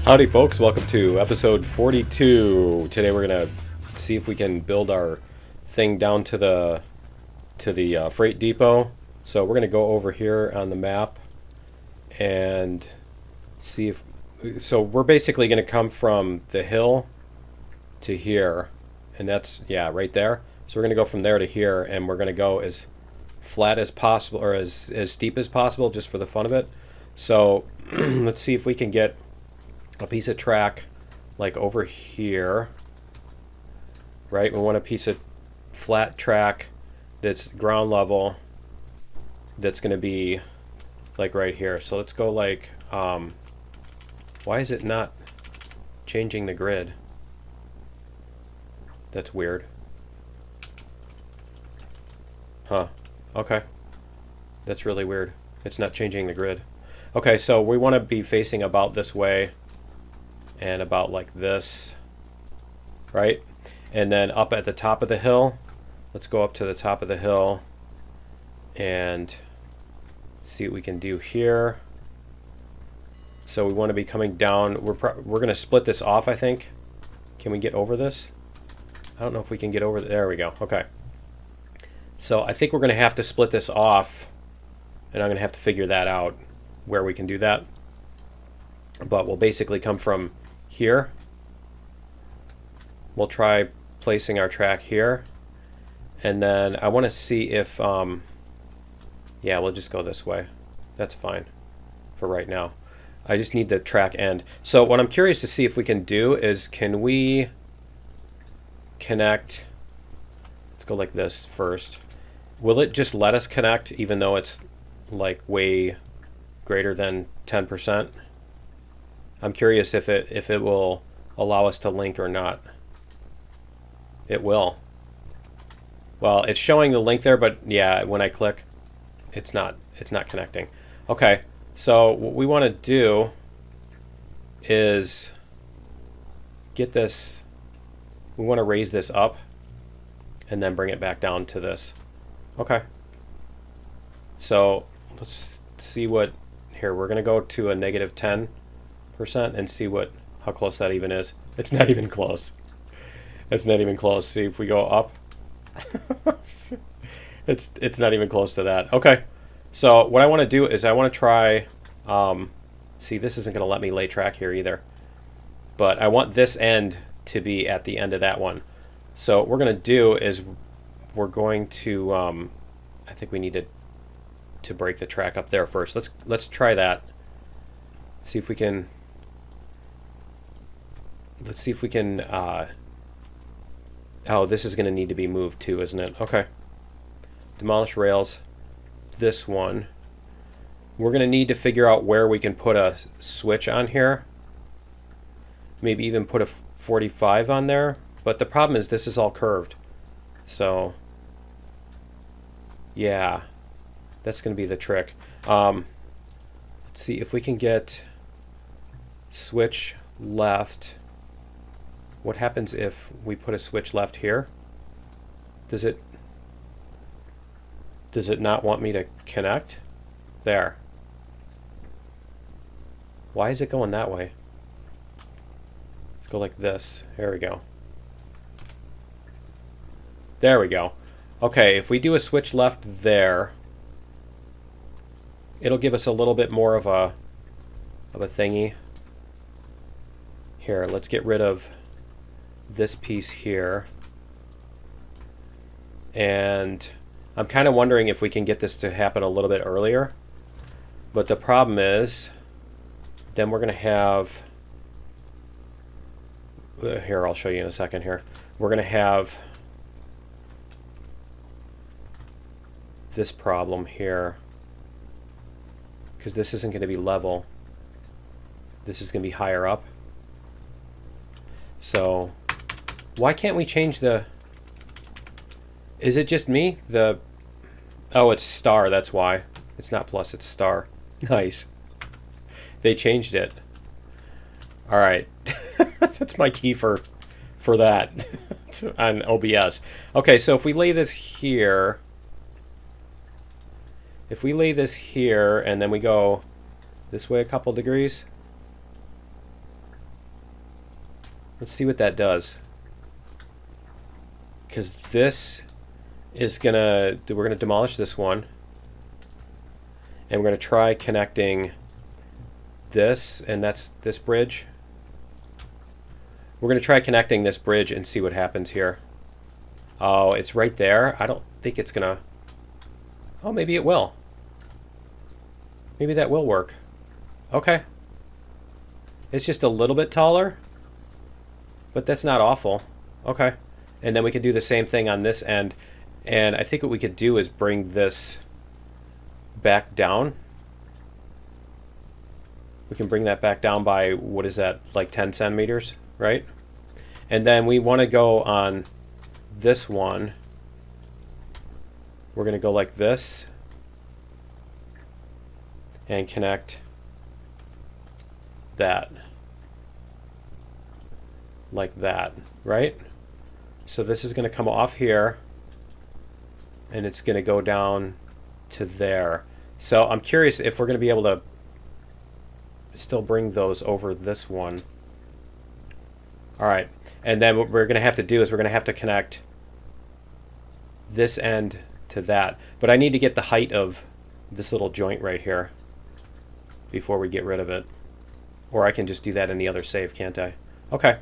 Howdy folks, welcome to episode 42. Today we're gonna see if we can build our thing down to the freight depot. So we're gonna go over here on the map and see if, so we're basically gonna come from the hill to here, and that's, yeah, right there. So we're gonna go from there to here, and we're gonna go as flat as possible, or as steep as possible, just for the fun of it. So let's see if we can get a piece of track like over here, right? We want a piece of flat track that's ground level, that's going to be like right here. So let's go like, why is it not changing the grid? That's weird. Huh. Okay. That's really weird. It's not changing the grid. Okay, so we want to be facing about this way and about like this, right? And then up at the top of the hill, let's go up to the top of the hill and see what we can do here. So we want to be coming down. We're going to split this off, I think. Can we get over this? I don't know if we can get over there we go. Okay. So I think we're going to have to split this off, and I'm going to have to figure that out, where we can do that. But we'll basically come from here. We'll try placing our track here, and then I want to see if yeah, we'll just go this way. That's fine for right now. I just need the track end. So what I'm curious to see if we can do is, can we connect, let's go like this first. Will it just let us connect even though it's like way greater than 10%? I'm curious if it will allow us to link or not. It will. Well, it's showing the link there, but yeah, when I click, it's not connecting. Okay, so what we want to do is get this. We want to raise this up and then bring it back down to this. Okay. So let's see what here. We're gonna go to a negative 10% and see how close that even is. It's not even close. It's not even close. See if we go up. it's not even close to that. Okay. So what I want to do is I want to try. See, this isn't going to let me lay track here either. But I want this end to be at the end of that one. So what we're going to do is we're going to. I think we need to break the track up there first. Let's try that. See if we can. Let's see if we can. Oh, this is going to need to be moved too, isn't it? Okay. Demolish rails. This one. We're going to need to figure out where we can put a switch on here. Maybe even put a 45 on there. But the problem is this is all curved. So, yeah. That's going to be the trick. Let's see if we can get switch left. What happens if we put a switch left here? Does it not want me to connect? There. Why is it going that way? Let's go like this. There we go. There we go. Okay, if we do a switch left there, it'll give us a little bit more of a thingy. Here, let's get rid of this piece here. And I'm kind of wondering if we can get this to happen a little bit earlier. But the problem is, then we're going to have, here, I'll show you in a second here. We're going to have this problem here, because this isn't going to be level. This is going to be higher up. So why can't we change the, is it just me? Oh, it's star, that's why. It's not plus, it's star. Nice. They changed it. All right. That's my key for that on OBS. Okay, so if we lay this here, and then we go this way a couple degrees, Let's see what that does. Because this is we're gonna demolish this one. And we're gonna try connecting this, and that's this bridge. We're gonna try connecting this bridge and see what happens here. Oh, it's right there. I don't think it's gonna... Oh, maybe it will. Maybe that will work. Okay. It's just a little bit taller, but that's not awful. Okay. And then we can do the same thing on this end. And I think what we could do is bring this back down. We can bring that back down by, what is that, like 10 centimeters, right? And then we want to go on this one. We're going to go like this and connect that like that, right? So this is going to come off here and it's going to go down to there. So I'm curious if we're going to be able to still bring those over this one. All right, and then what we're going to have to do is we're going to have to connect this end to that. But I need to get the height of this little joint right here before we get rid of it. Or I can just do that in the other save, can't I? Okay.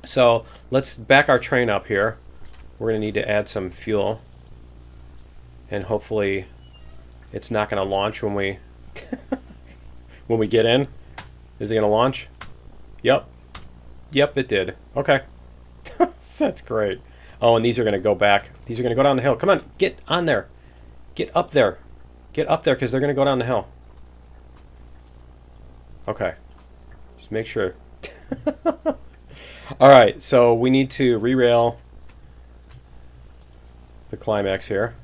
So let's back our train up here. We're going to need to add some fuel. And hopefully it's not going to launch when we when we get in. Is it going to launch? Yep. Yep, it did. Okay. That's great. Oh, and these are going to go back. These are going to go down the hill. Come on, get on there. Get up there. Get up there because they're going to go down the hill. Okay. Just make sure. All right, so we need to re-rail the climax here.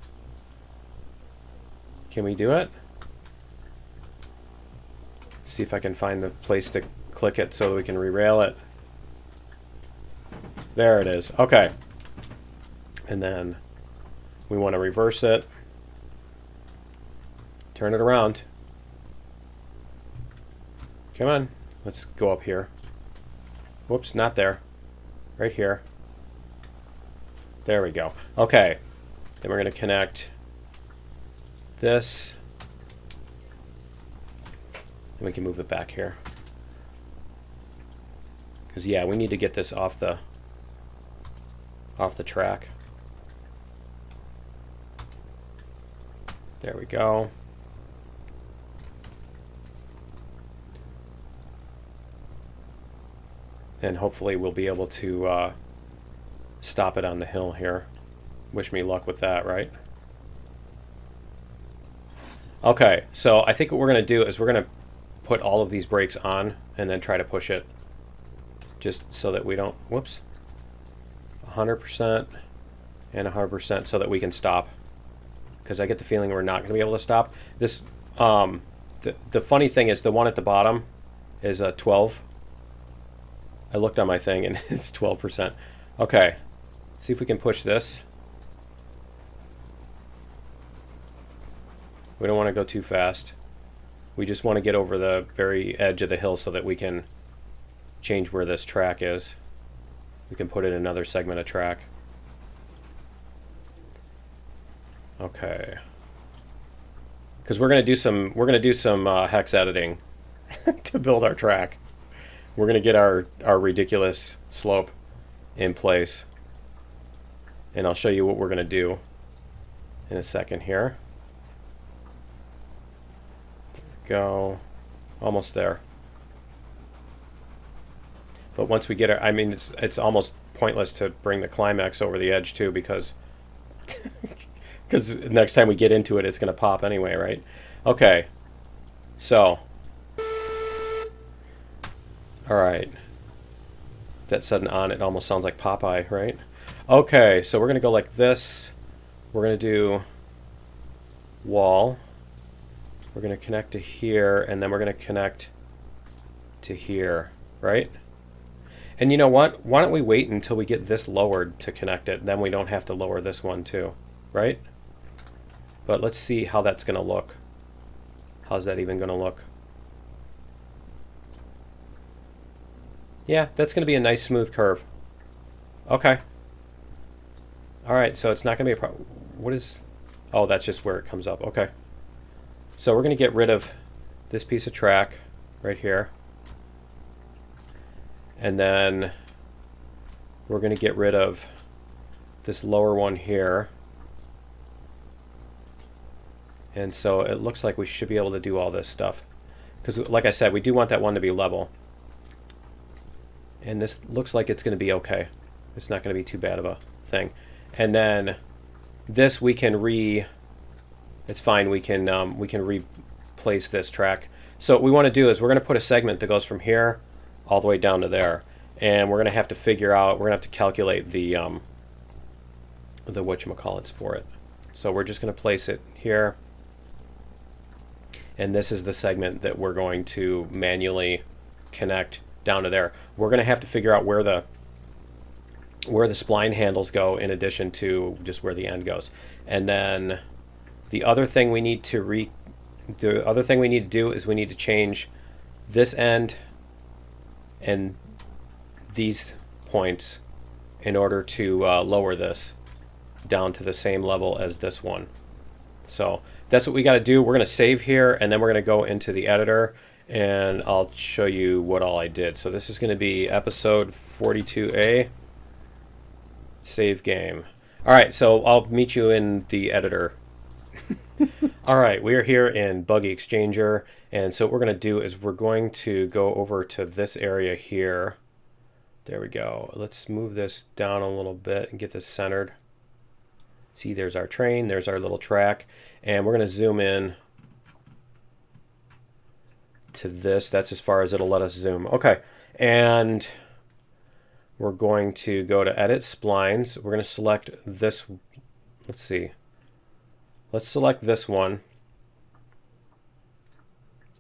Can we do it? See if I can find the place to click it so that we can re-rail it. There it is. Okay. And then we want to reverse it. Turn it around. Come on. Let's go up here. Whoops, not there. Right here. There we go. Okay. Then we're going to connect this. And we can move it back here. Because, yeah, we need to get this off the track. There we go. And hopefully we'll be able to stop it on the hill here. Wish me luck with that, right? Okay, so I think what we're going to do is we're going to put all of these brakes on and then try to push it. Just so that we don't, whoops, 100% and 100% so that we can stop. Because I get the feeling we're not going to be able to stop. This, the funny thing is the one at the bottom is a 12. I looked on my thing and it's 12%. Okay, see if we can push this. We don't want to go too fast. We just want to get over the very edge of the hill so that we can change where this track is. We can put in another segment of track. Okay. Because we're gonna do some hex editing to build our track. We're gonna get our ridiculous slope in place, and I'll show you what we're gonna do in a second here. There we go, almost there. But once we get it, I mean, it's almost pointless to bring the climax over the edge too, because because next time we get into it, it's gonna pop anyway, right? Okay, so. Alright. That sudden on, it almost sounds like Popeye, right? Okay, so we're going to go like this. We're going to do wall. We're going to connect to here, and then we're going to connect to here, right? And you know what? Why don't we wait until we get this lowered to connect it? Then we don't have to lower this one too, right? But let's see how that's going to look. How's that even going to look? Yeah, that's going to be a nice smooth curve. Okay. All right, so it's not going to be a problem. What is... Oh, that's just where it comes up. Okay. So we're going to get rid of this piece of track right here. And then we're going to get rid of this lower one here. And so it looks like we should be able to do all this stuff. Because like I said, we do want that one to be level. And this looks like it's going to be okay. It's not going to be too bad of a thing. And then this we can it's fine, we can replace this track. So what we want to do is we're going to put a segment that goes from here all the way down to there. And we're going to have to figure out, we're going to have to calculate the whatchamacallits for it. So we're just going to place it here. And this is the segment that we're going to manually connect down to there. We're going to have to figure out where the spline handles go in addition to just where the end goes. And then the other thing we need to do is we need to change this end and these points in order to lower this down to the same level as this one. So that's what we got to do. We're going to save here, and then we're going to go into the editor, and I'll show you what all I did. So this is going to be episode 42A, save game. All right, so I'll meet you in the editor. All right, we are here in Buggy Exchanger, and so what we're going to do is we're going to go over to this area here. There we go. Let's move this down a little bit and get this centered. See, there's our train, there's our little track, and we're going to zoom in to this. That's as far as it'll let us zoom. Okay, and we're going to go to Edit Splines. We're going to select this. Let's see. Let's select this one.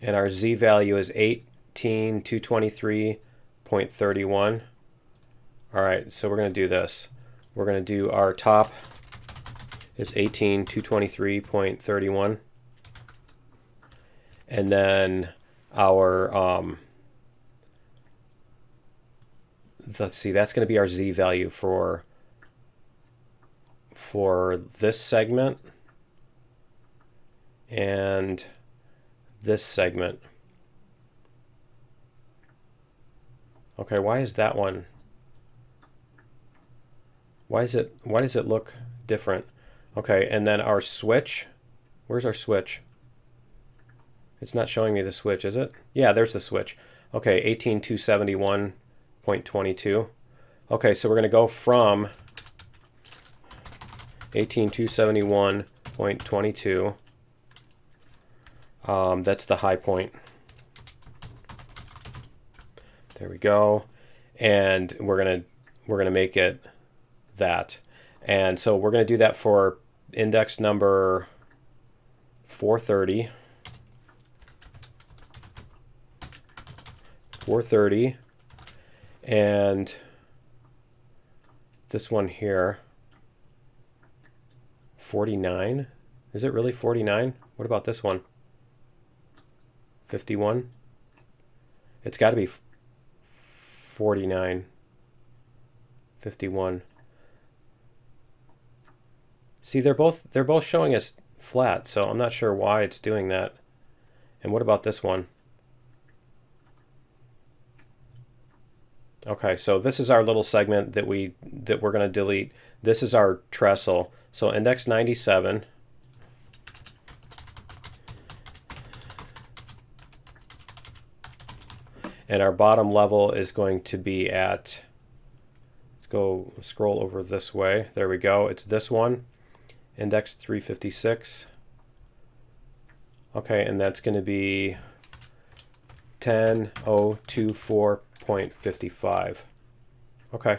And our Z value is 18223.31. All right, so we're going to do this. We're going to do our top is 18223.31. And then our, let's see, that's going to be our Z value for this segment and this segment. Okay, why is that one? Why does it look different? Okay, and then our switch. Where's our switch? It's not showing me the switch, is it? Yeah, there's the switch. Okay, 18271.22. Okay, so we're going to go from 18271.22. That's the high point. There we go. And we're gonna make it that. And so we're gonna do that for index number 430. 430. And this one here, 49. Is it really 49? What about this one? 51. It's got to be 49. 51. See, they're both showing us flat, so I'm not sure why it's doing that. And what about this one? Okay, so this is our little segment that we're going to delete. This is our trestle. So index 97. And our bottom level is going to be at, let's go scroll over this way. There we go. It's this one, index 356. Okay, and that's going to be 10024.55. Okay,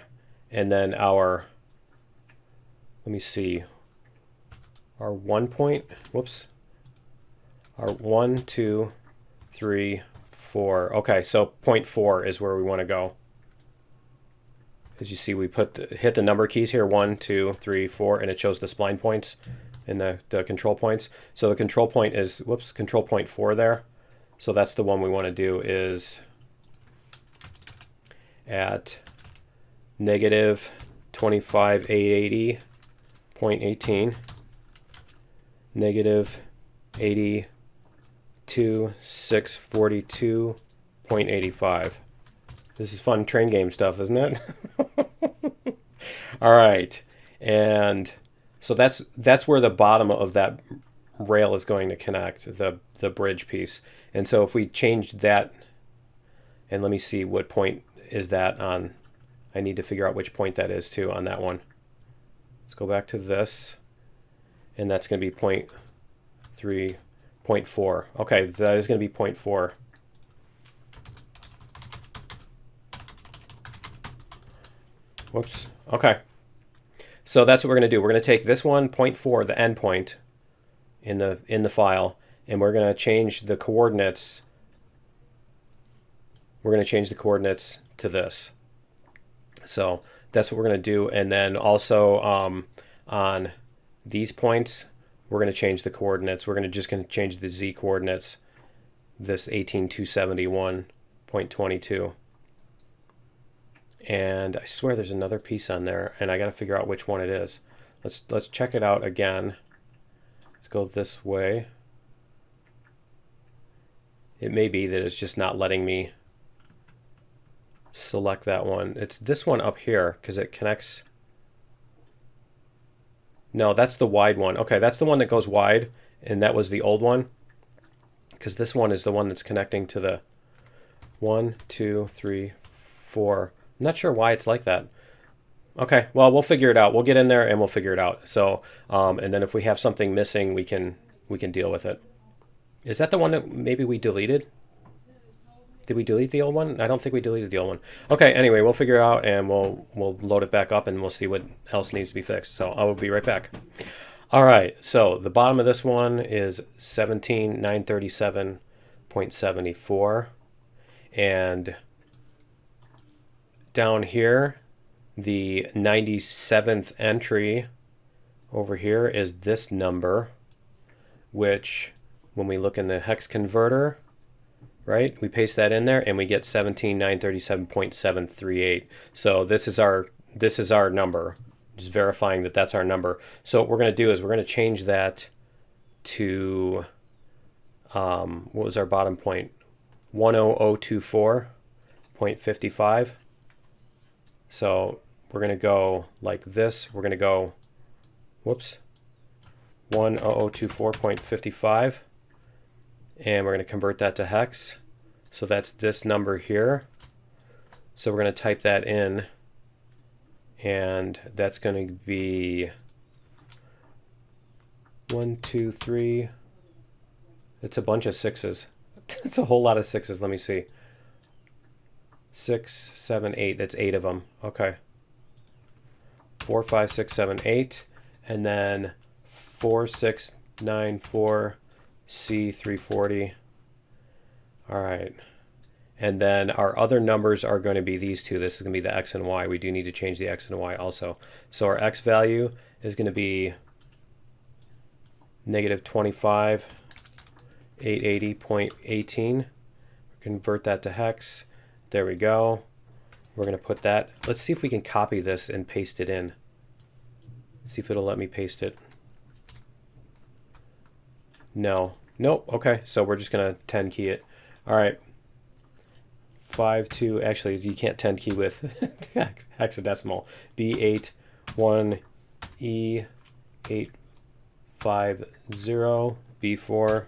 and then our, let me see, our 1 point, whoops, our 1, 2, 3, 4. Okay, so 0.4 is where we want to go. As you see, we hit the number keys here, 1, 2, 3, 4, and it shows the spline points and the control points. So the control point is, whoops, control point 4 there. So that's the one we want to do is at negative 25,880.18, negative 82,642.85. This is fun train game stuff, isn't it? All right, and so that's where the bottom of that rail is going to connect, the bridge piece. And so if we change that, and let me see what point is that on. I need to figure out which point that is too on that one. Let's go back to this, and that's going to be 0.3, 0.4. Okay, that is going to be 0.4. Whoops. Okay. So that's what we're going to do. We're going to take this one, 0.4, the endpoint in the file, and we're going to change the coordinates. We're going to change the coordinates to this. So that's what we're going to do. And then also on these points, we're going to change the coordinates. We're going to change the z coordinates, this 18,271.22. And I swear there's another piece on there, and I got to figure out which one it is. Let's check it out again. Let's go this way. It may be that it's just not letting me select that one. It's this one up here because it connects. No, that's the wide one. Okay, that's the one that goes wide, and that was the old one, because this one is the one that's connecting to the 1, 2, 3, 4. I'm not sure why it's like that. Okay, well, we'll figure it out. We'll get in there and we'll figure it out. So, and then if we have something missing, we can deal with it. Is that the one that maybe we deleted? Did we delete the old one? I don't think we deleted the old one. Okay, anyway, we'll figure it out and we'll load it back up and we'll see what else needs to be fixed. So I will be right back. All right, so the bottom of this one is 17,937.74, and down here, the 97th entry over here is this number, which when we look in the hex converter, right, we paste that in there and we get 17,937.738. So this is our number, just verifying that that's our number. So what we're going to do is we're going to change that to what was our bottom point? 10024.55. So we're going to go like this. We're going to go, whoops, 10024.55. And we're going to convert that to hex. So that's this number here. So we're going to type that in. And that's going to be 1, 2, 3. It's a bunch of sixes. It's a whole lot of sixes. Let me see. 6, 7, 8. That's 8 of them. Okay. 4, 5, 6, 7, 8. And then 4, 6, 9, 4. C340. All right. And then our other numbers are going to be these two. This is going to be the X and Y. We do need to change the X and Y also. So our X value is going to be negative 25,880.18. Convert that to hex. There we go. We're going to put that. Let's see if we can copy this and paste it in. See if it'll let me paste it. No. Nope. Okay. So we're just going to 10 key it. All right. 5, 2. Actually, you can't 10 key with hexadecimal. B8, 1, E, 8, 5, 0, B4,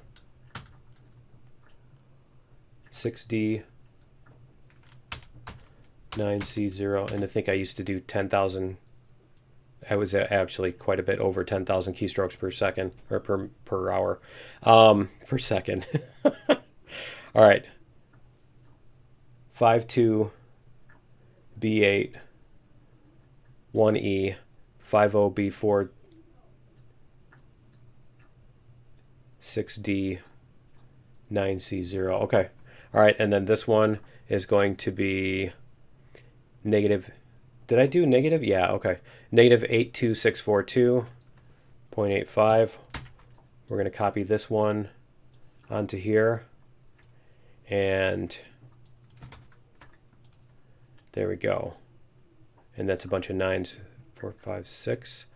6D, 9C0. And I think I used to do 10,000. I was actually quite a bit over 10,000 keystrokes per second, or per hour, per second. All right. 5, 2, B8, 1E, 5, 0, B4, 6D, 9C0. Okay. All right. And then this one is going to be negative. Did I do negative? Yeah, okay. Negative 82642.85. We're going to copy this one onto here. And There we go. And that's a bunch of 9s. 4, 5, 6.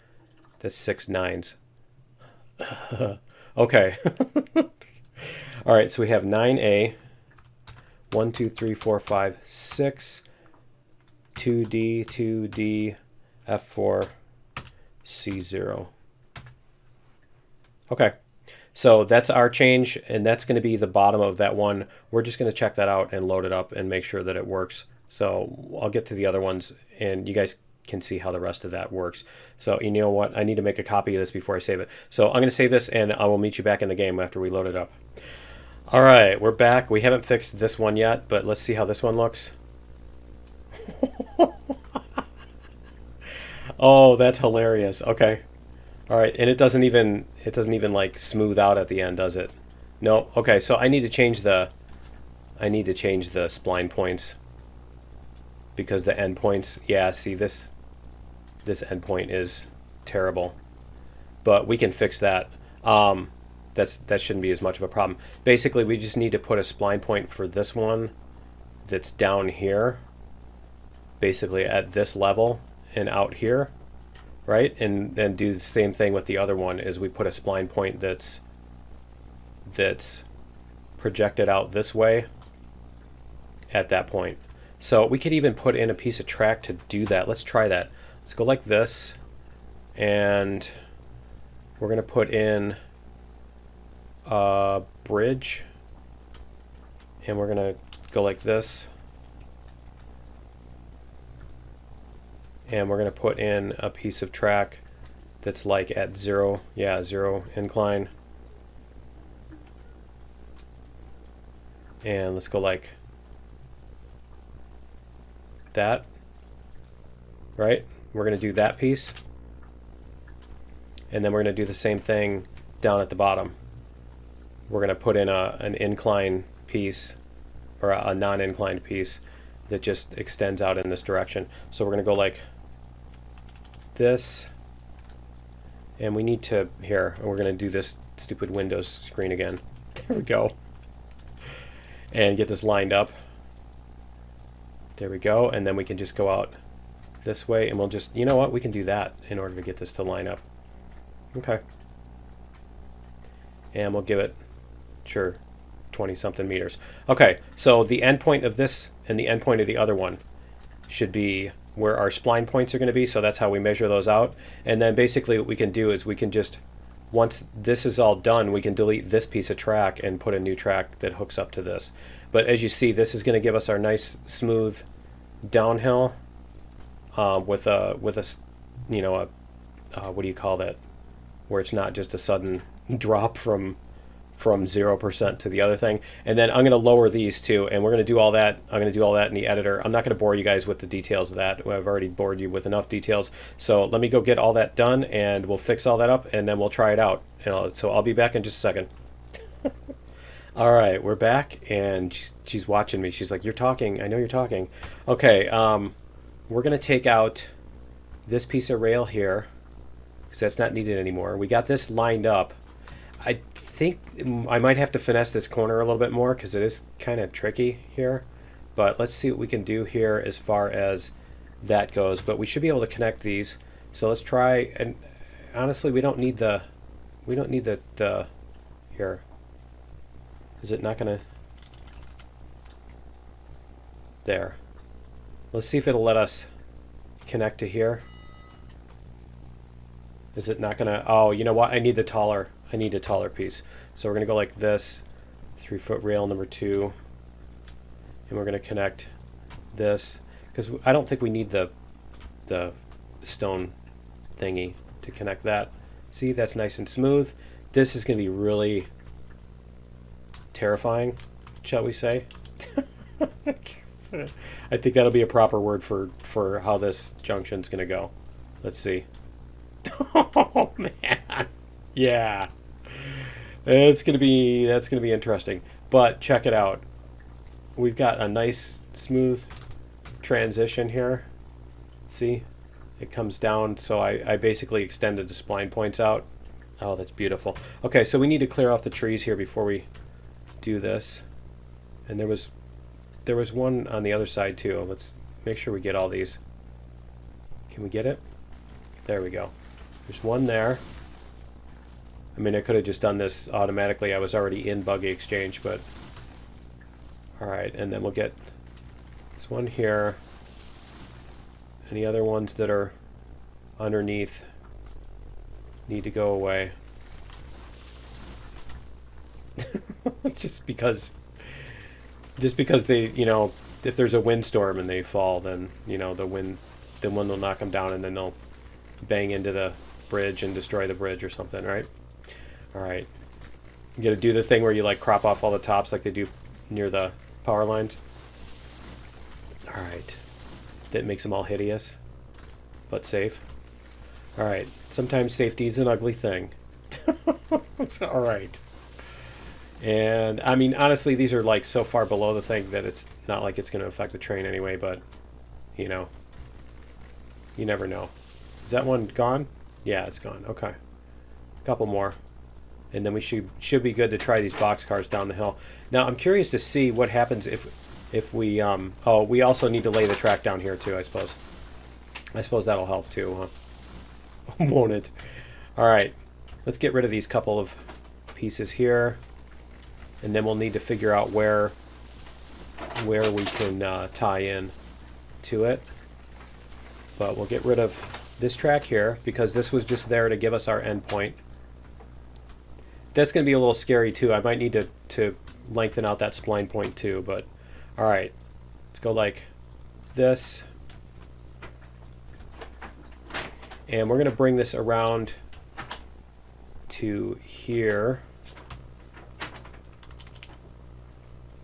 That's 6 9s. Okay. All right, so we have 9A. 1, 2, 3, 4, 5, 6. 2D, 2D, F4, C0. Okay. So that's our change, and that's going to be the bottom of that one. We're just going to check that out and load it up and make sure that it works. So I'll get to the other ones, and you guys can see how the rest of that works. So you know what? I need to make a copy of this before I save it. So I'm going to save this, and I will meet you back in the game after we load it up. All right, we're back. We haven't fixed this one yet, but let's see how this one looks. Oh, that's hilarious. Okay. All right, and it doesn't even like smooth out at the end, does it? No. Okay, so I need to change the spline points because the end points, yeah, see this end point is terrible. But we can fix that. That shouldn't be as much of a problem. Basically, we just need to put a spline point for this one that's down here, basically at this level and out here. Right, and do the same thing with the other one. Is we put a spline point that's projected out this way at that point. So we could even put in a piece of track to do that. Let's try that. Let's go like this, and we're going to put in a bridge, and we're going to go like this. And we're going to put in a piece of track that's like at 0, yeah, 0 incline. And let's go like that, right? We're going to do that piece. And then we're going to do the same thing down at the bottom. We're going to put in an incline piece, or a non-inclined piece that just extends out in this direction. So we're going to go like this, and we need to, here, we're going to do this stupid Windows screen again. There we go. And get this lined up. There we go, and then we can just go out this way, and we'll just, you know what, we can do that in order to get this to line up. Okay. And we'll give it, sure, 20 something meters. Okay, so the end point of this and the end point of the other one should be where our spline points are going to be, so that's how we measure those out. And then basically what we can do is we can just, once this is all done, we can delete this piece of track and put a new track that hooks up to this. But as you see, this is going to give us our nice smooth downhill with a you know, what do you call that, where it's not just a sudden drop from 0% to the other thing. And then I'm going to lower these too, and we're going to do all that. I'm going to do all that in the editor. I'm not going to bore you guys with the details of that. I've already bored you with enough details. So let me go get all that done, and we'll fix all that up, and then we'll try it out. So I'll be back in just a second. All right, we're back, and she's watching me. She's like, "You're talking. I know you're talking." Okay, we're going to take out this piece of rail here because that's not needed anymore. We got this lined up. I think I might have to finesse this corner a little bit more because it is kind of tricky here. But let's see what we can do here as far as that goes. But we should be able to connect these. So let's try. And honestly, we don't need the here. Is it not gonna? There. Let's see if it'll let us connect to here. Is it not gonna? Oh, you know what? I need a taller piece. So we're gonna go like this, 3-foot rail number 2, and we're gonna connect this because I don't think we need the stone thingy to connect that. See, that's nice and smooth. This is gonna be really terrifying, shall we say? I think that'll be a proper word for how this junction's gonna go. Let's see. Oh man, yeah, that's gonna be interesting. But check it out. We've got a nice smooth transition here. See, it comes down. So I basically extended the spline points out. Oh, that's beautiful. Okay, so we need to clear off the trees here before we do this. And there was one on the other side too. Let's make sure we get all these. Can we get it? There we go. There's one there. I mean, I could have just done this automatically. I was already in Buggy Exchange, but... Alright, and then we'll get this one here. Any other ones that are underneath need to go away. just because they, you know, if there's a windstorm and they fall, then, you know, the wind will knock them down, and then they'll bang into the bridge and destroy the bridge or something, right? All right. You got to do the thing where you like crop off all the tops like they do near the power lines. All right. That makes them all hideous, but safe. All right. Sometimes safety is an ugly thing. All right. And I mean, honestly, these are like so far below the thing that it's not like it's going to affect the train anyway, but you know, you never know. Is that one gone? Yeah, it's gone. Okay. A couple more. And then we should be good to try these box cars down the hill. Now, I'm curious to see what happens if we oh, we also need to lay the track down here too, I suppose. I suppose that'll help too, huh? Won't it? All right. Let's get rid of these couple of pieces here. And then we'll need to figure out where we can tie in to it. But we'll get rid of this track here because this was just there to give us our endpoint. That's going to be a little scary too. I might need to lengthen out that spline point too. But all right, let's go like this. And we're going to bring this around to here.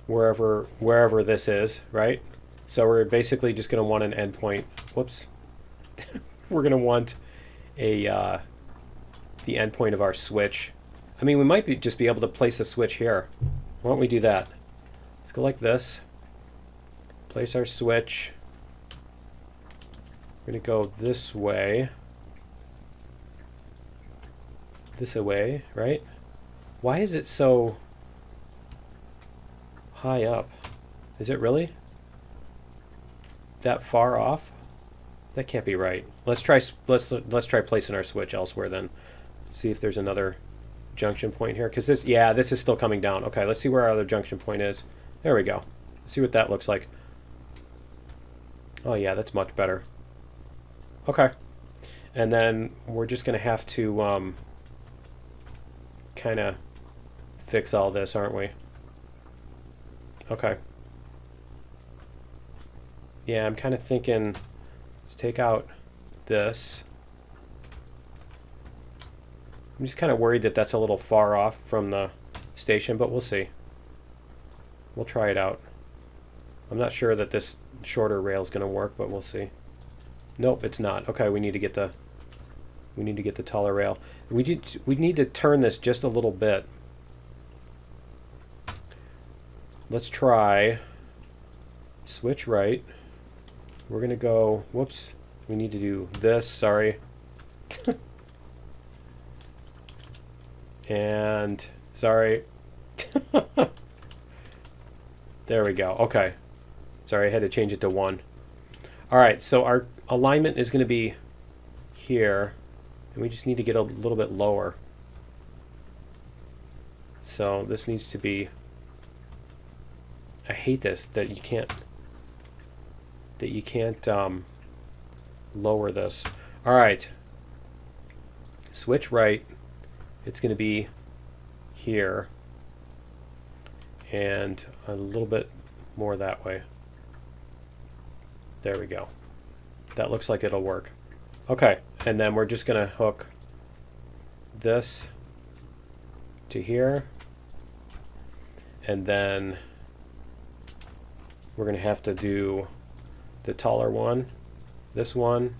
Wherever this is, right? So we're basically just going to want an endpoint. Whoops. We're going to want a the endpoint of our switch. I mean, we might just be able to place a switch here. Why don't we do that? Let's go like this. Place our switch. We're going to go this way. This away, right? Why is it so high up? Is it really that far off? That can't be right. Let's try placing our switch elsewhere then. See if there's another junction point here, because this is still coming down. Okay, let's see where our other junction point is. There we go. Let's see what that looks like. Oh yeah, that's much better. Okay, and then we're just gonna have to kind of fix all this, aren't we? Okay. Yeah, I'm kind of thinking, let's take out this. I'm just kind of worried that that's a little far off from the station, but we'll see. We'll try it out. I'm not sure that this shorter rail is going to work, but we'll see. Nope, it's not. Okay, we need to get the taller rail. We need to turn this just a little bit. Let's try switch right. We're going to go, whoops, we need to do this, sorry. And, sorry. There we go, okay. Sorry, I had to change it to 1. Alright, so our alignment is going to be here, and we just need to get a little bit lower. So this needs to be, I hate this, that you can't lower this. Alright, switch right. It's going to be here and a little bit more that way. There we go. That looks like it'll work. Okay, and then we're just going to hook this to here, and then we're going to have to do the taller one, this one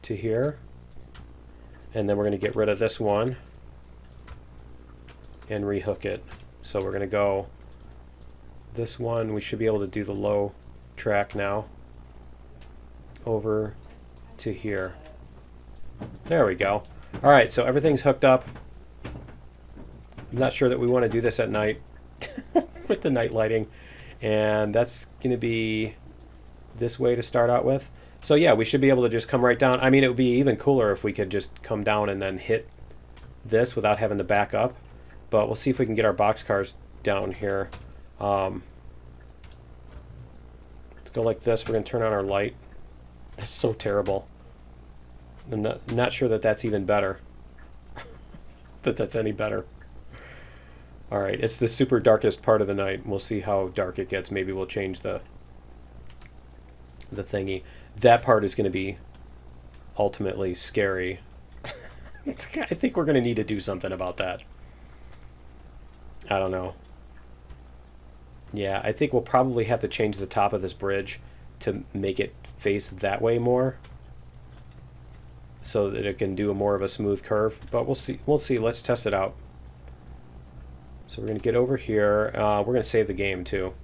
to here, and then we're going to get rid of this one and rehook it. So we're going to go this one. We should be able to do the low track now over to here. There we go. All right, so everything's hooked up. I'm not sure that we want to do this at night with the night lighting, and that's going to be this way to start out with. So yeah, we should be able to just come right down. I mean, it would be even cooler if we could just come down and then hit this without having to back up. But we'll see if we can get our boxcars down here. Let's go like this. We're going to turn on our light. That's so terrible. I'm not sure that that's even better. That that's any better. All right, it's the super darkest part of the night. We'll see how dark it gets. Maybe we'll change the thingy. That part is going to be ultimately scary. I think we're going to need to do something about that. I don't know. Yeah, I think we'll probably have to change the top of this bridge to make it face that way more, so that it can do more of a smooth curve. But we'll see. We'll see. Let's test it out. So we're going to get over here. We're going to save the game too.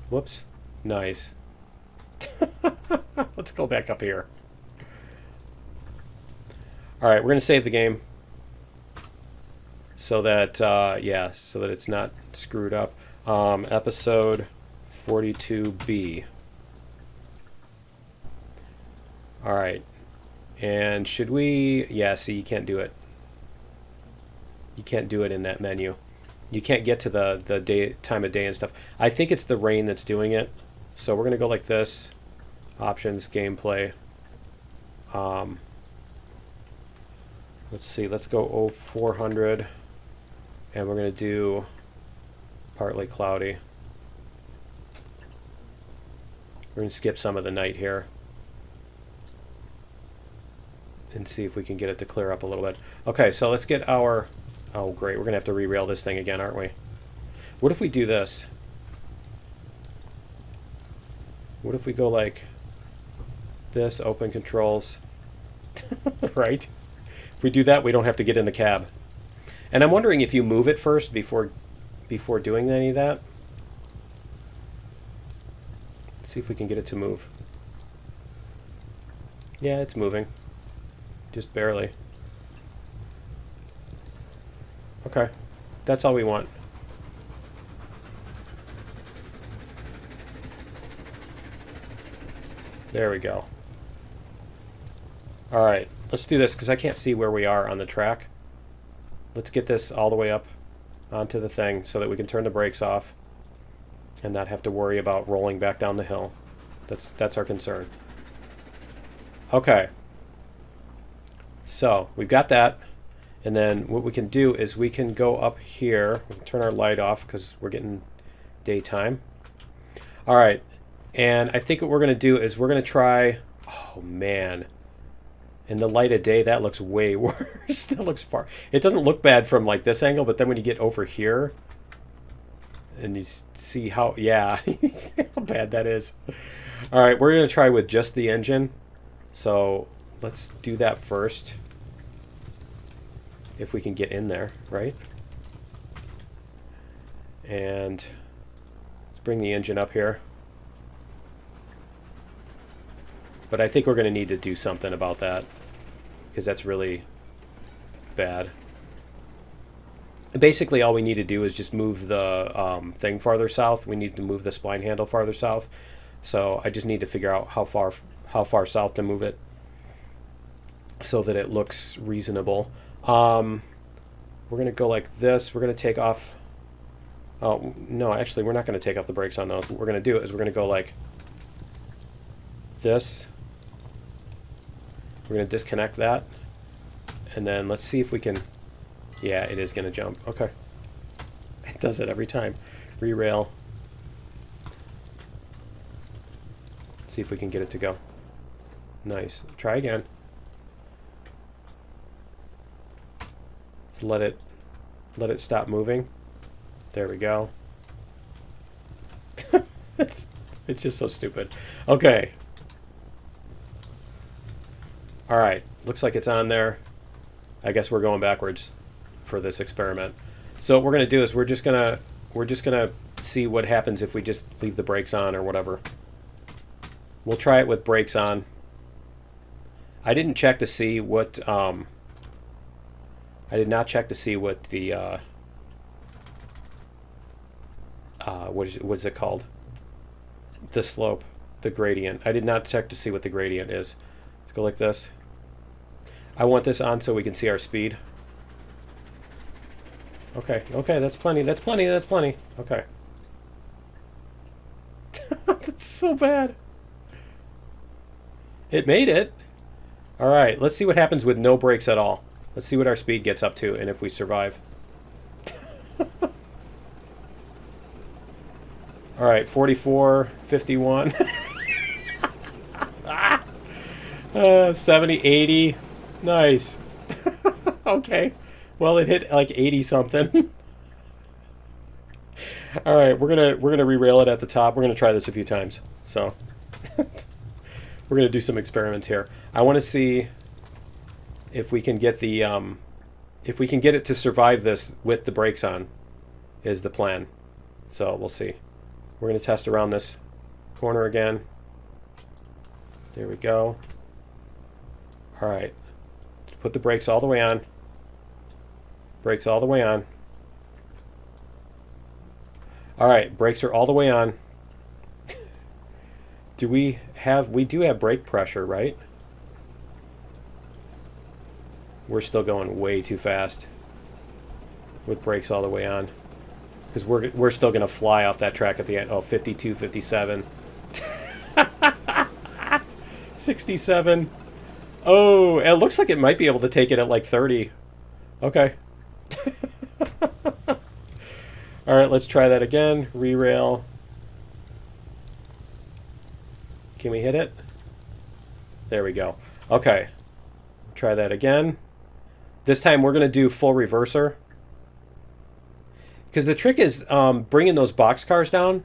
Whoops. Nice. Let's go back up here. All right, we're going to save the game so that yeah, so that it's not screwed up. Episode 42B. All right. And should we... Yeah, see, you can't do it. You can't do it in that menu. You can't get to the day, time of day and stuff. I think it's the rain that's doing it. So we're going to go like this. Options, gameplay. Let's see, let's go 0400. And we're going to do partly cloudy. We're going to skip some of the night here and see if we can get it to clear up a little bit. Okay, so let's get our... Oh, great. We're going to have to re-rail this thing again, aren't we? What if we do this? What if we go like this, open controls, right? If we do that, we don't have to get in the cab. And I'm wondering if you move it first before doing any of that. Let's see if we can get it to move. Yeah, it's moving. Just barely. Okay. That's all we want. There we go. All right. Let's do this because I can't see where we are on the track. Let's get this all the way up onto the thing so that we can turn the brakes off and not have to worry about rolling back down the hill. That's our concern. Okay. So we've got that, and then what we can do is we can go up here. We can turn our light off because we're getting daytime. All right, and I think what we're going to do is we're going to try... Oh, man. In the light of day, that looks way worse. That looks far... It doesn't look bad from like this angle, but then when you get over here and you see how... Yeah, how bad that is. All right, we're going to try with just the engine. So let's do that first. If we can get in there, right? And let's bring the engine up here. But I think we're going to need to do something about that because that's really bad. Basically, all we need to do is just move the thing farther south. We need to move the spline handle farther south. So I just need to figure out how far south to move it so that it looks reasonable. We're going to go like this. We're going to take off... Oh, no, actually, we're not going to take off the brakes on those. What we're going to do is we're going to go like this. We're going to disconnect that. And then let's see if we can... Yeah, it is going to jump. Okay. It does it every time. Re-rail. See if we can get it to go. Nice. Try again. Let's let it stop moving. There we go. it's just so stupid. Okay. All right. Looks like it's on there. I guess we're going backwards for this experiment. So what we're going to do is we're just going to see what happens if we just leave the brakes on or whatever. We'll try it with brakes on. I didn't check to see what I did not check to see what the what is it called? The slope. the gradient. I did not check to see what the gradient is. Let's go like this. I want this on so we can see our speed. Okay, okay, that's plenty, that's plenty, that's plenty. Okay. That's so bad. It made it. All right, let's see what happens with no brakes at all. Let's see what our speed gets up to and if we survive. All right, 44, 51. 70, 80. Nice. Okay. Well, it hit like 80 something. All right, we're gonna re-rail it at the top. We're gonna try this a few times. So we're gonna do some experiments here. I want to see if we can get the if we can get it to survive this with the brakes on. Is the plan. So we'll see. We're gonna test around this corner again. There we go. All right. Put the brakes all the way on. Brakes all the way on. All right, brakes are all the way on. We do have brake pressure, right? We're still going way too fast with brakes all the way on. Because we're still going to fly off that track at the end. Oh, 52, 57. 67. Oh, it looks like it might be able to take it at like 30. Okay. All right, let's try that again. Re-rail. Can we hit it? There we go. Okay. Try that again. This time we're going to do full reverser. Because the trick is bringing those box cars down.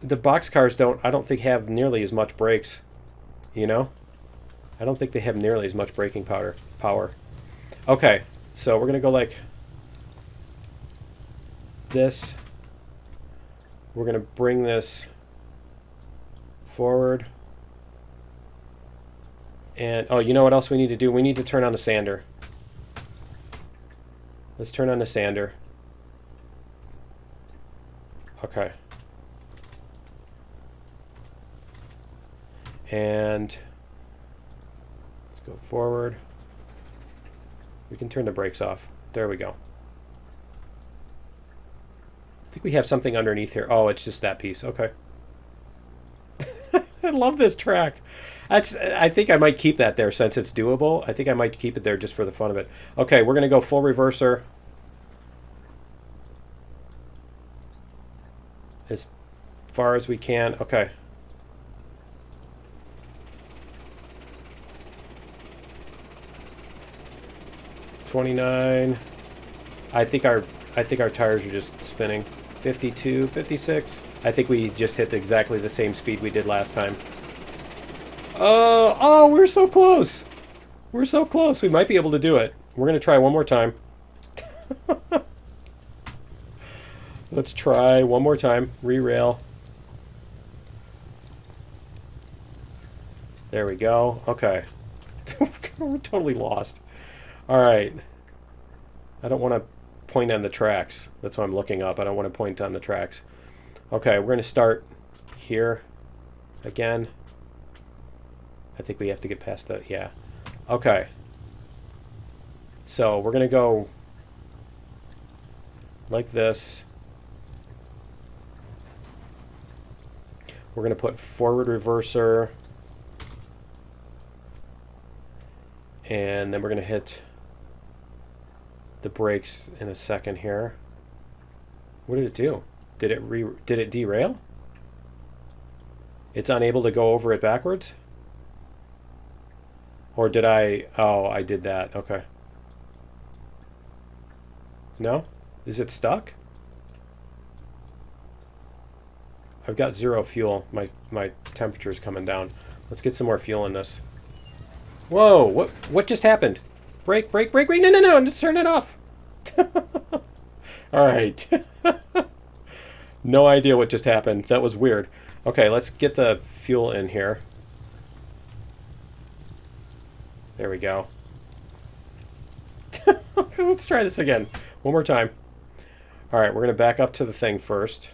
The box cars I don't think have nearly as much brakes. You know? I don't think they have nearly as much braking power. Okay, so we're going to go like this. We're going to bring this forward. And, oh, you know what else we need to do? We need to turn on the sander. Let's turn on the sander. Okay. And let's go forward. We can turn the brakes off. There we go. I think we have something underneath here. Oh, it's just that piece. Okay. I love this track. I think I might keep that there since it's doable. I think I might keep it there just for the fun of it. Okay, we're going to go full reverser. As far as we can. Okay. $29. I think our tires are just spinning. 52, 56. I think we just hit exactly the same speed we did last time. Oh, we're so close. We're so close. We might be able to do it. We're going to try one more time. Let's try one more time. Re-rail. There we go. Okay. We're totally lost. All right. I don't want to point on the tracks. That's what I'm looking up. I don't want to point on the tracks. Okay, we're going to start here again. I think we have to get past that. Yeah. Okay. So we're going to go like this. We're going to put forward reverser. And then we're going to hit the brakes in a second here. What did it do? Did it derail? It's unable to go over it backwards? Or did I... Oh, I did that. Okay. No? Is it stuck? I've got 0 fuel. My temperature's coming down. Let's get some more fuel in this. Whoa! What just happened? Brake, brake, brake, brake! No! Let's turn it off! Alright. No idea what just happened. That was weird. Okay, let's get the fuel in here. There we go. Let's try this again. One more time. Alright, we're going to back up to the thing first.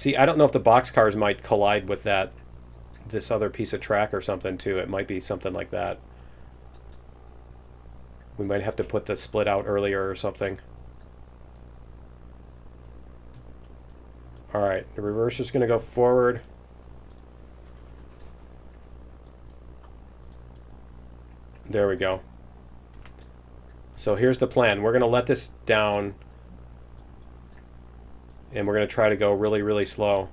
See, I don't know if the box cars might collide with this other piece of track or something too. It might be something like that. We might have to put the split out earlier or something. All right, the reverse is going to go forward. There we go. So here's the plan. We're going to let this down, and we're going to try to go really, really slow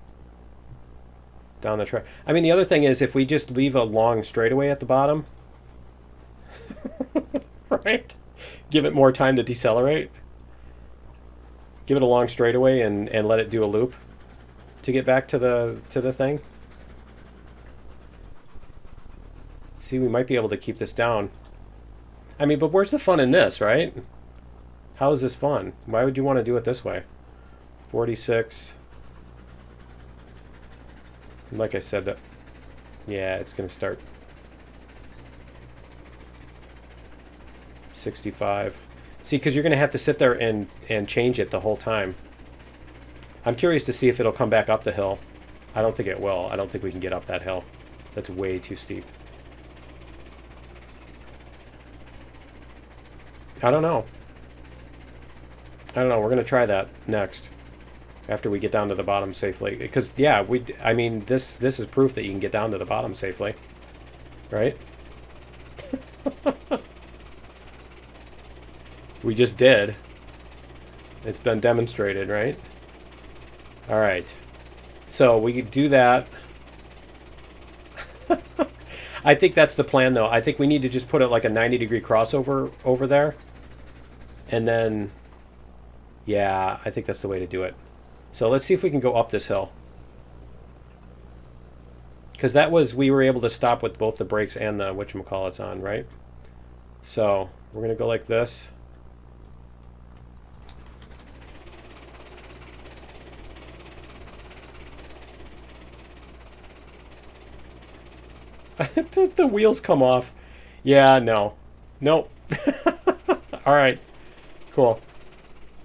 down the track. I mean, the other thing is if we just leave a long straightaway at the bottom, right? Give it more time to decelerate. Give it a long straightaway and let it do a loop to get back to the thing. See, we might be able to keep this down. I mean, but where's the fun in this, right? How is this fun? Why would you want to do it this way? 46. Like I said, that, yeah, it's going to start. 65. See, because you're going to have to sit there and change it the whole time. I'm curious to see if it'll come back up the hill. I don't think it will. I don't think we can get up that hill. That's way too steep. I don't know. We're going to try that next. After we get down to the bottom safely. Because, yeah, I mean, this is proof that you can get down to the bottom safely. Right? We just did. It's been demonstrated, right? All right. So we could do that. I think that's the plan, though. I think we need to just put it like a 90-degree crossover over there. And then, yeah, I think that's the way to do it. So let's see if we can go up this hill. Because we were able to stop with both the brakes and the whatchamacallits on, right? So we're going to go like this. The wheels come off. Yeah, no. Nope. All right. Cool.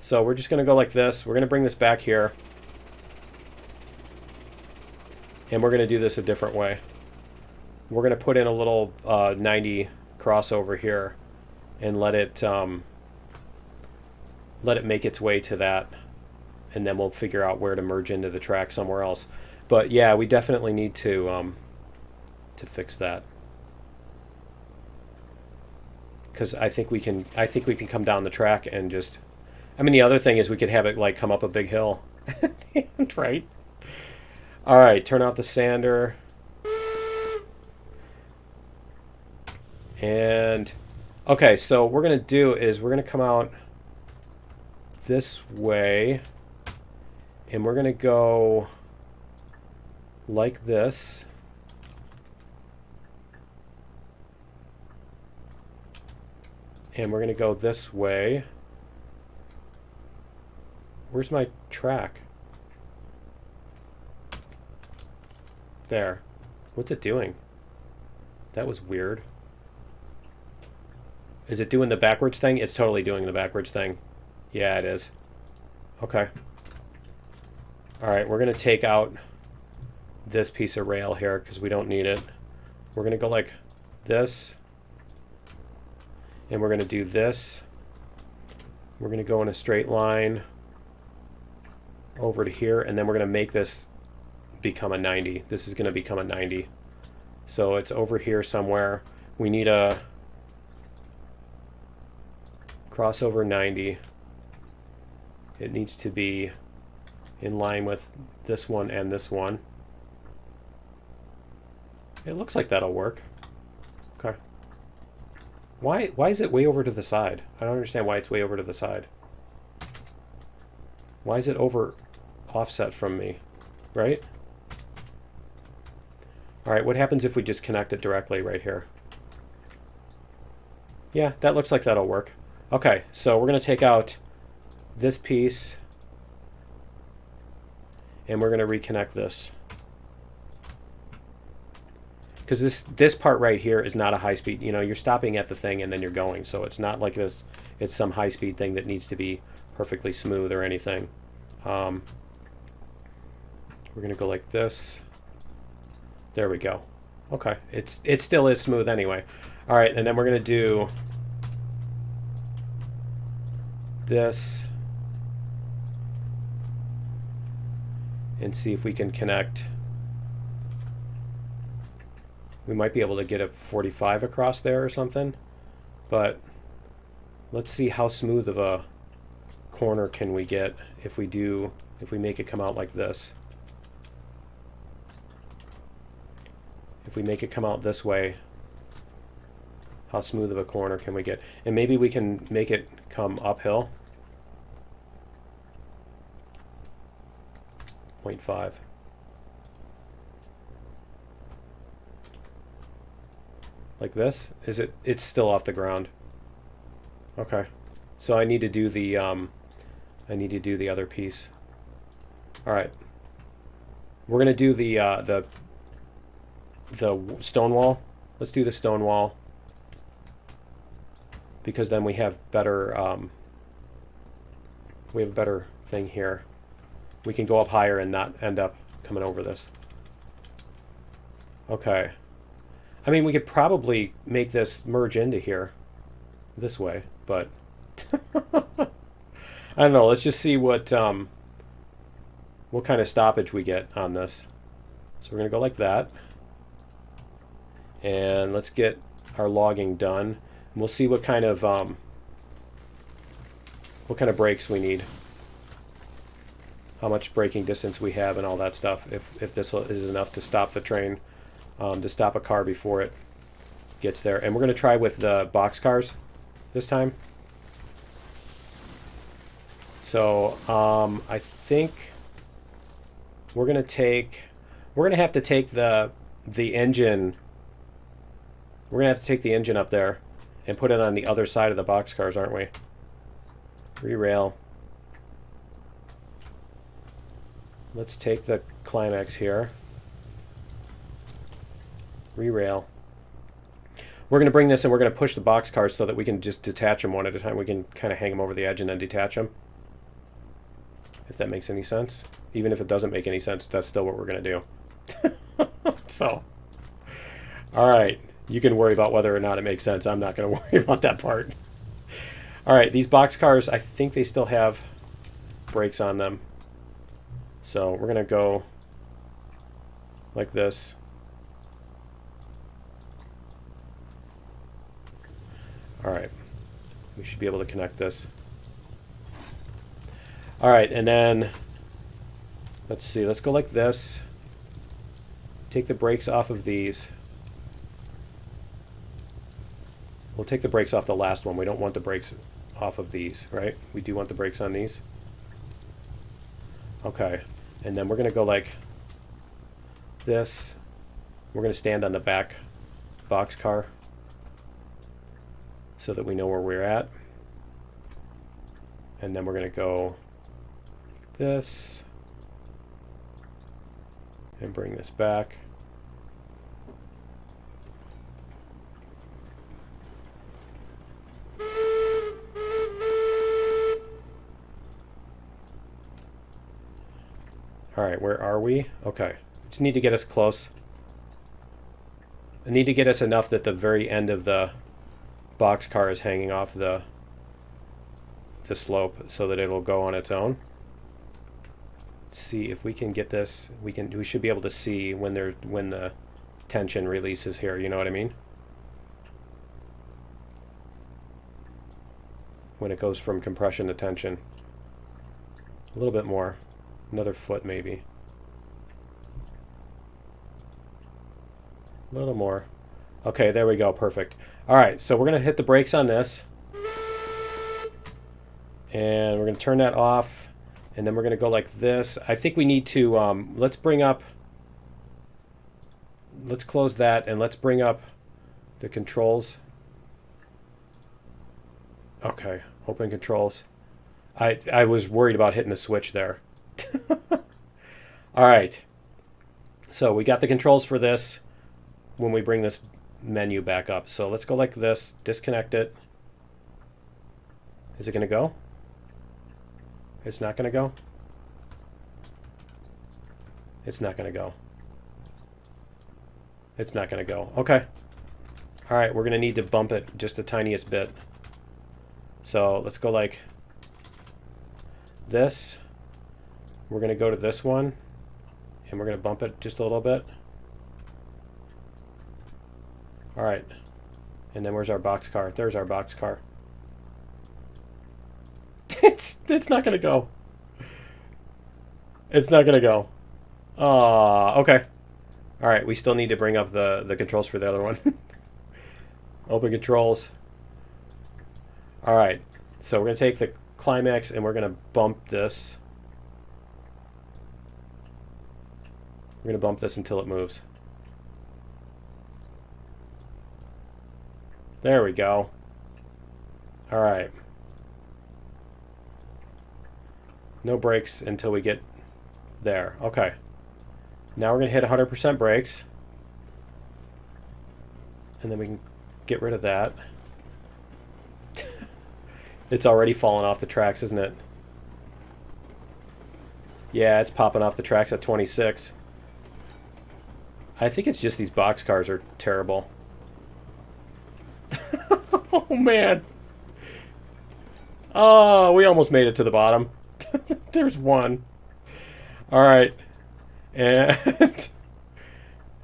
So we're just going to go like this. We're going to bring this back here. And we're going to do this a different way. We're going to put in a little 90 crossover here and let it make its way to that. And then we'll figure out where to merge into the track somewhere else. But yeah, we definitely need to fix that. Because I think we can come down the track and just, I mean, the other thing is we could have it like come up a big hill. Right? All right, turn off the sander. And okay, so what we're going to do is we're going to come out this way and we're going to go like this. And we're going to go this way. Where's my track? There. What's it doing? That was weird. Is it doing the backwards thing? It's totally doing the backwards thing. Yeah, it is. Okay. Alright, we're going to take out this piece of rail here because we don't need it. We're going to go like this. And we're going to do this. We're going to go in a straight line over to here, and then we're going to make this become a 90. This is going to become a 90. So it's over here somewhere. We need a crossover 90. It needs to be in line with this one and this one. It looks like that'll work. Okay. Why is it way over to the side? I don't understand why it's way over to the side. Why is it over offset from me? Right? Alright, what happens if we just connect it directly right here? Yeah, that looks like that'll work. Okay, so we're going to take out this piece and we're going to reconnect this. Because this part right here is not a high speed. You know, you're stopping at the thing and then you're going. So it's not like this. It's some high speed thing that needs to be perfectly smooth or anything. We're going to go like this. There we go. Okay, it still is smooth anyway. All right, and then we're going to do this and see if we can connect. We might be able to get a 45 across there or something, but let's see how smooth of a corner can we get if we make it come out like this. If we make it come out this way, how smooth of a corner can we get? And maybe we can make it come uphill. 0.5. Like this? It's still off the ground. Okay. So I need to do the other piece. All right. We're going to do the stone wall. Let's do the stone wall, because then we have better a better thing here. We can go up higher and not end up coming over this. Okay. I mean, we could probably make this merge into here this way, but I don't know. Let's just see what kind of stoppage we get on this. So we're going to go like that. And let's get our logging done. And we'll see what kind of brakes we need, how much braking distance we have, and all that stuff. If this is enough to stop the train, to stop a car before it gets there. And we're going to try with the box cars this time. So I think we're going to have to take the engine. We're going to have to take the engine up there and put it on the other side of the boxcars, aren't we? Re-rail. Let's take the climax here. Re-rail. We're going to bring this and we're going to push the boxcars so that we can just detach them one at a time. We can kind of hang them over the edge and then detach them. If that makes any sense. Even if it doesn't make any sense, that's still what we're going to do. So, all right. You can worry about whether or not it makes sense. I'm not going to worry about that part. All right, these boxcars, I think they still have brakes on them. So we're going to go like this. All right, we should be able to connect this. All right, and then let's see, let's go like this. Take the brakes off of these. We'll take the brakes off the last one. We don't want the brakes off of these, right? We do want the brakes on these. Okay, and then we're going to go like this. We're going to stand on the back boxcar so that we know where we're at. And then we're going to go like this and bring this back. All right, where are we? Okay, just need to get us close. I need to get us enough that the very end of the boxcar is hanging off the slope so that it'll go on its own. Let's see if we can get this. We should be able to see when the tension releases here. You know what I mean? When it goes from compression to tension. A little bit more. Another foot maybe. A little more. Okay, there we go. Perfect. All right, so we're going to hit the brakes on this. And we're going to turn that off. And then we're going to go like this. I think we need to, let's close that and let's bring up the controls. Okay, open controls. I was worried about hitting the switch there. All right, so we got the controls for this when we bring this menu back up. So let's go like this, disconnect it. Is it going to go? It's not going to go? It's not going to go. It's not going to go. Okay. All right, we're going to need to bump it just the tiniest bit. So let's go like this. We're going to go to this one, and we're going to bump it just a little bit. All right. And then where's our boxcar? There's our boxcar. It's not going to go. It's not going to go. Okay. All right, we still need to bring up the controls for the other one. Open controls. All right, so we're going to take the climax and we're going to bump this. We're going to bump this until it moves. There we go. All right. No brakes until we get there. Okay. Now we're going to hit 100% brakes. And then we can get rid of that. It's already fallen off the tracks, isn't it? Yeah, it's popping off the tracks at 26. I think it's just these box cars are terrible. Oh, man. Oh, we almost made it to the bottom. There's one. All right. And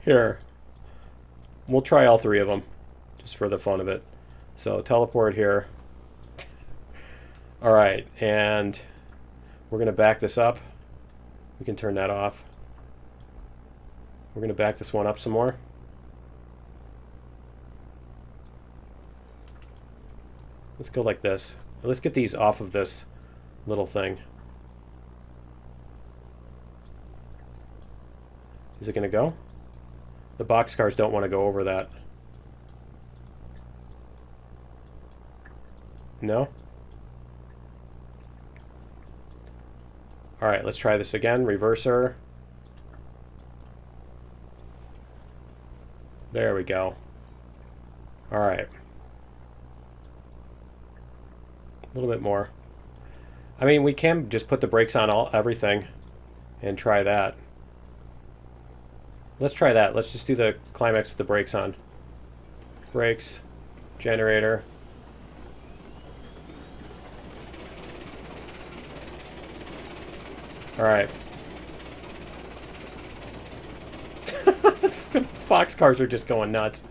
here. We'll try all three of them, just for the fun of it. So teleport here. All right, and we're going to back this up. We can turn that off. We're going to back this one up some more. Let's go like this. Let's get these off of this little thing. Is it going to go? The boxcars don't want to go over that. No? All right, let's try this again. Reverser. There we go. All right. A little bit more. I mean, we can just put the brakes on everything and try that. Let's try that. Let's just do the climax with the brakes on. Brakes, generator. All right. The boxcars are just going nuts.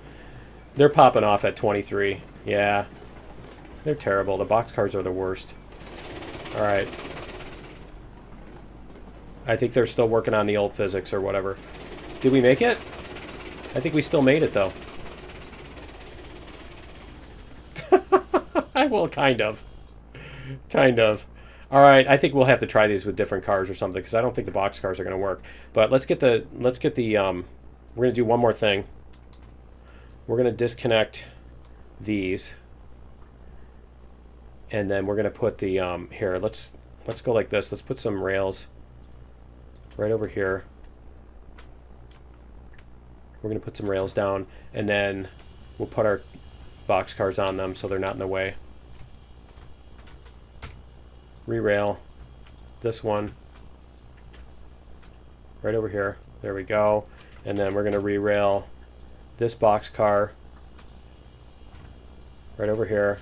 They're popping off at 23. Yeah. They're terrible. The boxcars are the worst. All right. I think they're still working on the old physics or whatever. Did we make it? I think we still made it, though. Well, kind of. Kind of. All right, I think we'll have to try these with different cars or something because I don't think the box cars are going to work. But let's get the we're going to do one more thing. We're going to disconnect these, and then we're going to put the here. Let's go like this. Let's put some rails right over here. We're going to put some rails down, and then we'll put our box cars on them so they're not in the way. Re-rail this one right over here. There we go. And then we're going to re-rail this box car right over here.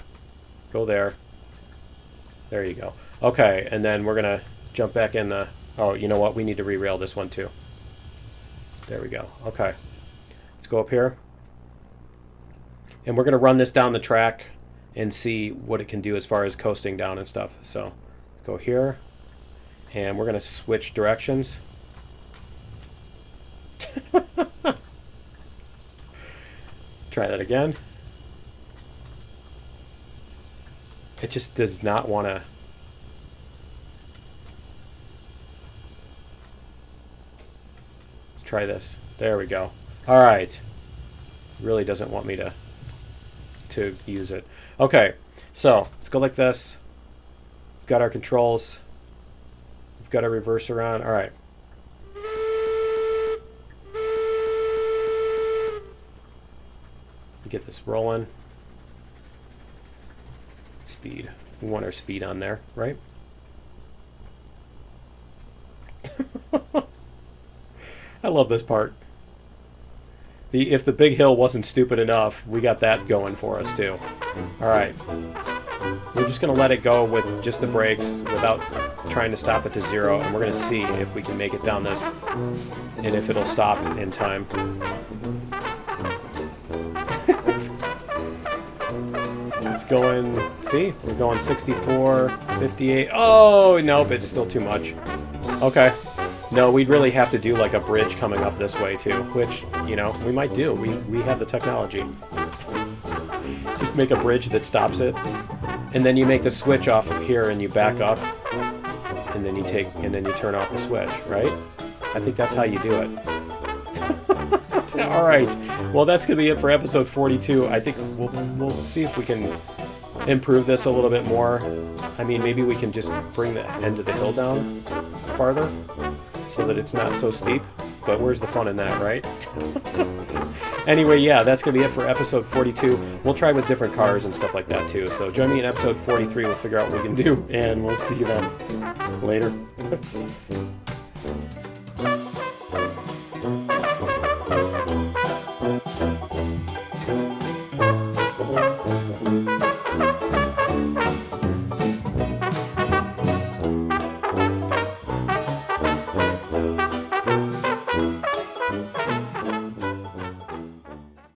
Go there. There you go. Okay, and then we're going to jump back in the... Oh, you know what? We need to re-rail this one too. There we go. Okay. Let's go up here. And we're going to run this down the track and see what it can do as far as coasting down and stuff. So go here. And we're going to switch directions. Try that again. It just does not want to... Try this. There we go. All right. Really doesn't want me to use it. Okay, so let's go like this. We've got our controls. We've got our reverser on. All right. Get this rolling. Speed. We want our speed on there, right? I love this part. If the big hill wasn't stupid enough, we got that going for us too. All right. We're just going to let it go with just the brakes without trying to stop it to 0, and we're going to see if we can make it down this and if it'll stop in time. It's going, see, we're going 64, 58. Oh, nope, it's still too much. Okay. No, we'd really have to do like a bridge coming up this way too, which, you know, we might do. We have the technology. Just make a bridge that stops it. And then you make the switch off of here and you back up. And then you turn off the switch, right? I think that's how you do it. All right. Well, that's going to be it for episode 42. I think we'll see if we can improve this a little bit more. I mean, maybe we can just bring the end of the hill down farther so that it's not so steep. But where's the fun in that, right? Anyway, yeah, that's going to be it for episode 42. We'll try with different cars and stuff like that, too. So join me in episode 43. We'll figure out what we can do, and we'll see you then. Later.